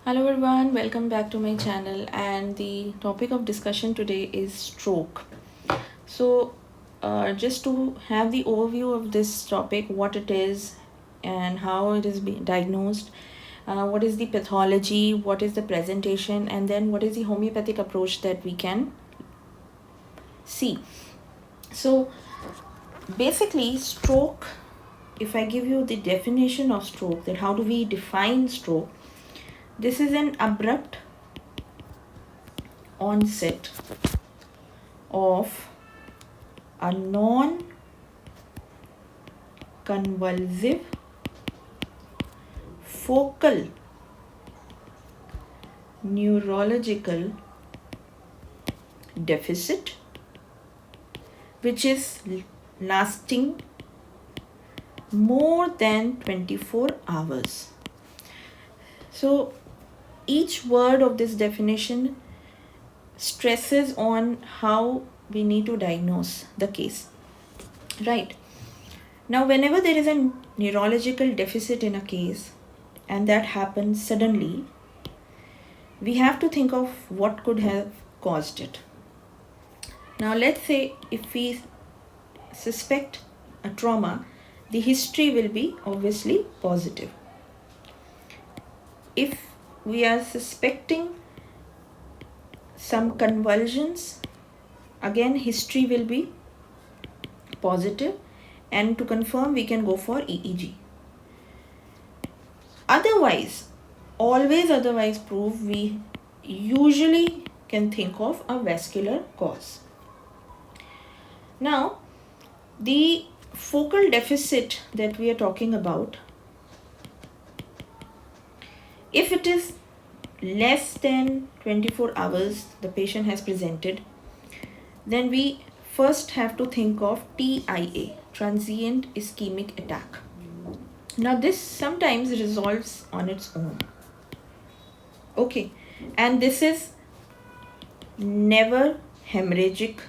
Hello everyone, welcome back to my channel, and the topic of discussion today is stroke. So just to have the overview of this topic, what it is and how it is being diagnosed, what is the pathology, what is the presentation, and then what is the homeopathic approach that we can see. So basically stroke, if I give you the definition of stroke, that how do we define stroke? This is an abrupt onset of a non-convulsive focal neurological deficit which is lasting more than 24 hours. So each word of this definition stresses on how we need to diagnose the case. Right. Now, whenever there is a neurological deficit in a case and that happens suddenly, we have to think of what could have caused it. Now, let's say if we suspect a trauma, the history will be obviously positive. If we are suspecting some convulsions, again history will be positive, and to confirm we can go for EEG. Otherwise prove, we usually can think of a vascular cause. Now the focal deficit that we are talking about, if it is less than 24 hours the patient has presented, then we first have to think of TIA, transient ischemic attack. Now this sometimes resolves on its own. Okay, and this is never hemorrhagic.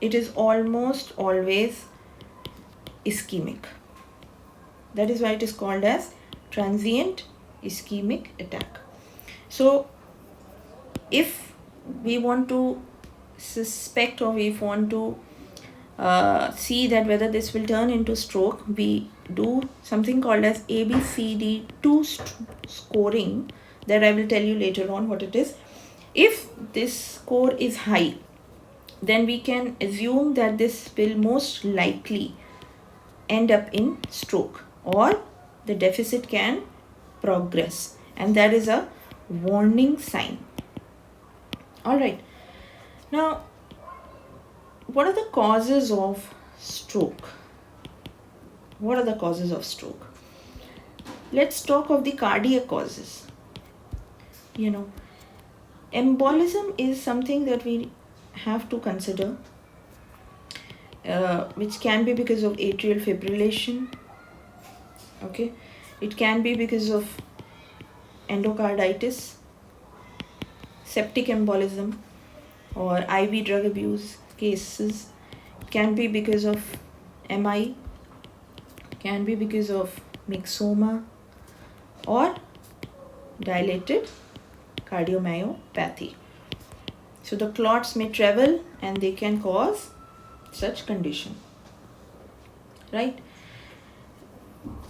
It is almost always ischemic. That is why it is called as transient ischemic attack. So if we want to suspect, or we want to see that whether this will turn into stroke, we do something called as ABCD2 scoring, that I will tell you later on what it is. If this score is high, then we can assume that this will most likely end up in stroke, or the deficit can progress, and that is a warning sign. All right. Now, what are the causes of stroke? What are the causes of stroke? Let's talk of the cardiac causes. Embolism is something that we have to consider, which can be because of atrial fibrillation. Okay, it can be because of endocarditis, septic embolism, or IV drug abuse cases. It can be because of MI, can be because of myxoma, or dilated cardiomyopathy. So the clots may travel and they can cause such condition. Right?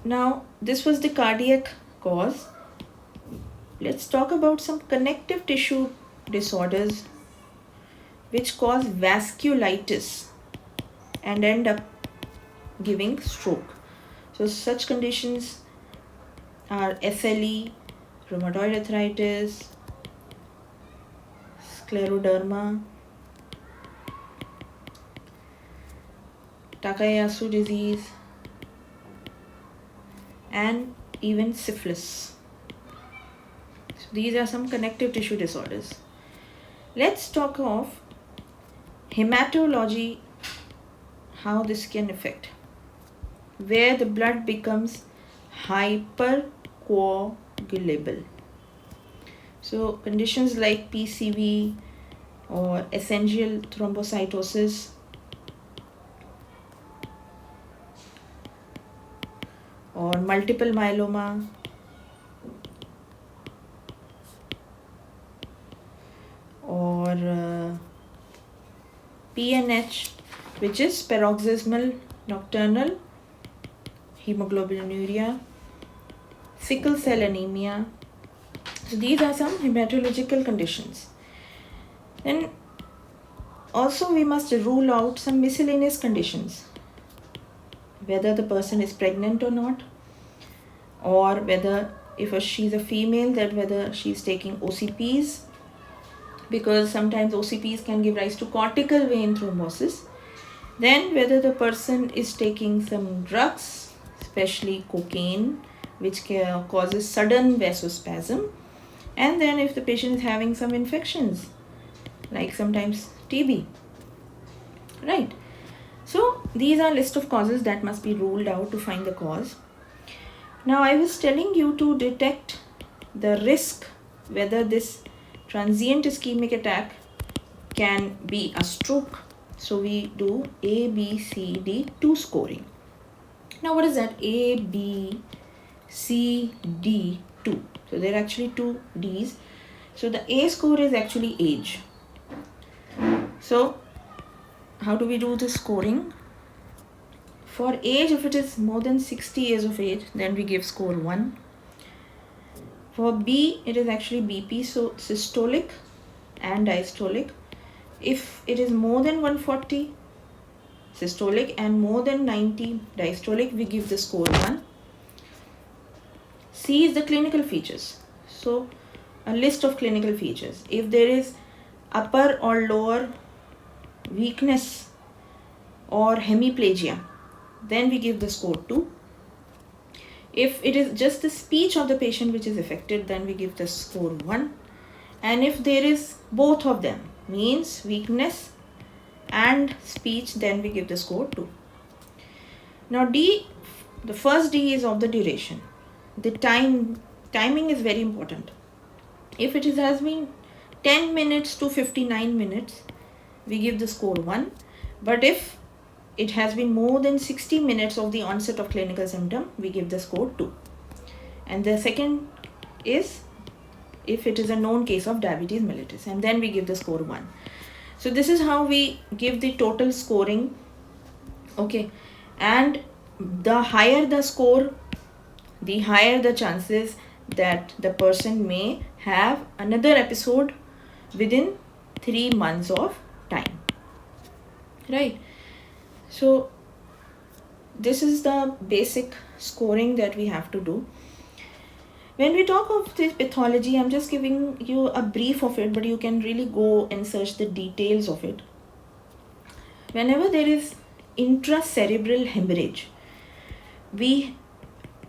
Now, this was the cardiac cause. Let's talk about some connective tissue disorders which cause vasculitis and end up giving stroke. So such conditions are SLE, rheumatoid arthritis, scleroderma, Takayasu disease, and even syphilis. So these are some connective tissue disorders. Let's talk of hematology, how this can affect, where the blood becomes hypercoagulable. So conditions like PCV or essential thrombocytosis, or multiple myeloma, or PNH, which is paroxysmal nocturnal hemoglobinuria, sickle cell anemia. So these are some hematological conditions. Then also we must rule out some miscellaneous conditions, whether the person is pregnant or not, or whether if she's a female, that whether she's taking OCPs, because sometimes OCPs can give rise to cortical vein thrombosis. Then whether the person is taking some drugs, especially cocaine, which causes sudden vasospasm. And then if the patient is having some infections, like sometimes TB. Right. So these are list of causes that must be ruled out to find the cause. Now I was telling you to detect the risk whether this transient ischemic attack can be a stroke. So we do A, B, C, D, 2 scoring. Now what is that? A, B, C, D, 2. So there are actually 2 Ds. So the A score is actually age. So how do we do this scoring? For age, if it is more than 60 years of age, then we give score 1. For B, it is actually BP, so systolic and diastolic. If it is more than 140 systolic and more than 90 diastolic, we give the score 1. C is the clinical features. So a list of clinical features. If there is upper or lower weakness or hemiplegia, then we give the score 2. If it is just the speech of the patient which is affected, then we give the score 1. And if there is both of them, means weakness and speech, then we give the score 2. Now D, the first D is of the duration. The timing is very important. If it has been 10 minutes to 59 minutes, we give the score 1. But if it has been more than 60 minutes of the onset of clinical symptom, we give the score 2. And the second is if it is a known case of diabetes mellitus, and then we give the score 1. So this is how we give the total scoring. Okay, and the higher the score, the higher the chances that the person may have another episode within 3 months of time. Right. So this is the basic scoring that we have to do. When we talk of this pathology, I'm just giving you a brief of it, but you can really go and search the details of it. Whenever there is intracerebral hemorrhage, we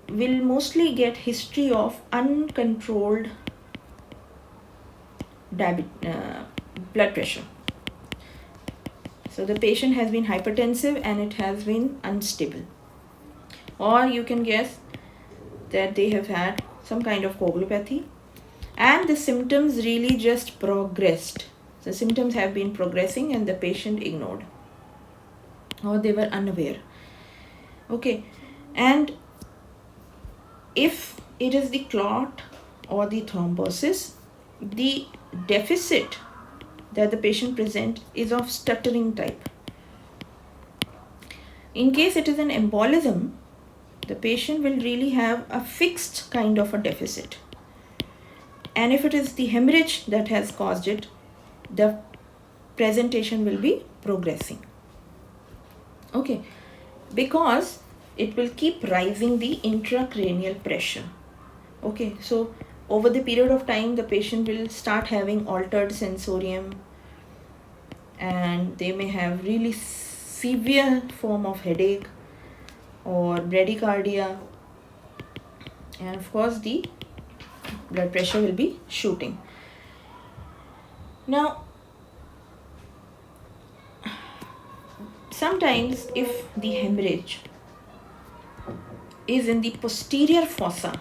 will mostly get history of uncontrolled blood pressure. So the patient has been hypertensive and it has been unstable. Or you can guess that they have had some kind of coagulopathy and the symptoms really just progressed. The symptoms have been progressing and the patient ignored or they were unaware. Okay, and if it is the clot or the thrombosis, the deficit that the patient present is of stuttering type. In case it is an embolism, the patient will really have a fixed kind of a deficit. And if it is the hemorrhage that has caused it, the presentation will be progressing. Okay, because it will keep rising the intracranial pressure. Okay, so over the period of time, the patient will start having altered sensorium and they may have really severe form of headache or bradycardia, and of course the blood pressure will be shooting. Now, sometimes if the hemorrhage is in the posterior fossa,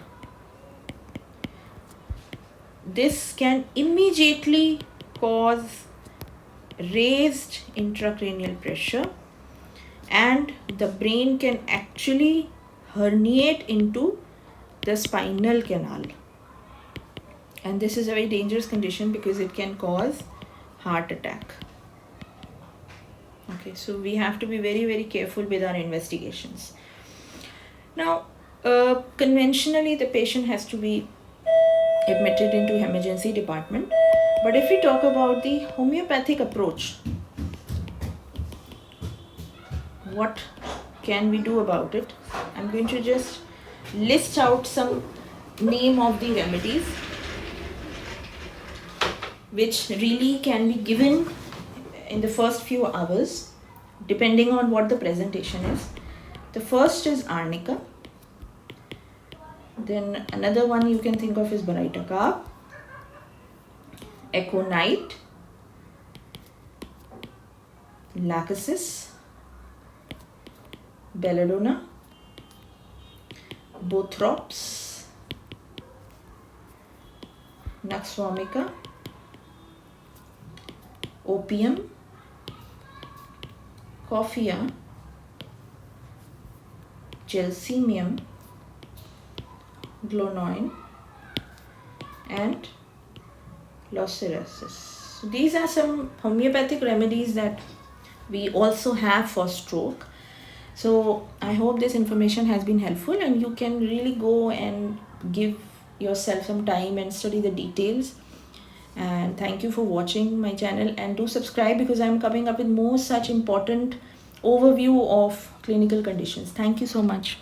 this can immediately cause raised intracranial pressure and the brain can actually herniate into the spinal canal. And this is a very dangerous condition because it can cause heart attack. Okay, so we have to be very, very careful with our investigations. Now, conventionally, the patient has to be admitted into emergency department. But if we talk about the homeopathic approach, what can we do about it? I'm going to just list out some name of the remedies which really can be given in the first few hours depending on what the presentation is. The first is arnica. Then another one you can think of is Baraitaka, Aconite, Lachesis, Belladonna, Bothrops, Nux vomica, Opium, Coffea, Gelsemium, Glonoine, and Loserasis. So these are some homeopathic remedies that we also have for stroke. So I hope this information has been helpful and you can really go and give yourself some time and study the details. And thank you for watching my channel, and do subscribe because I'm coming up with more such important overview of clinical conditions. Thank you so much.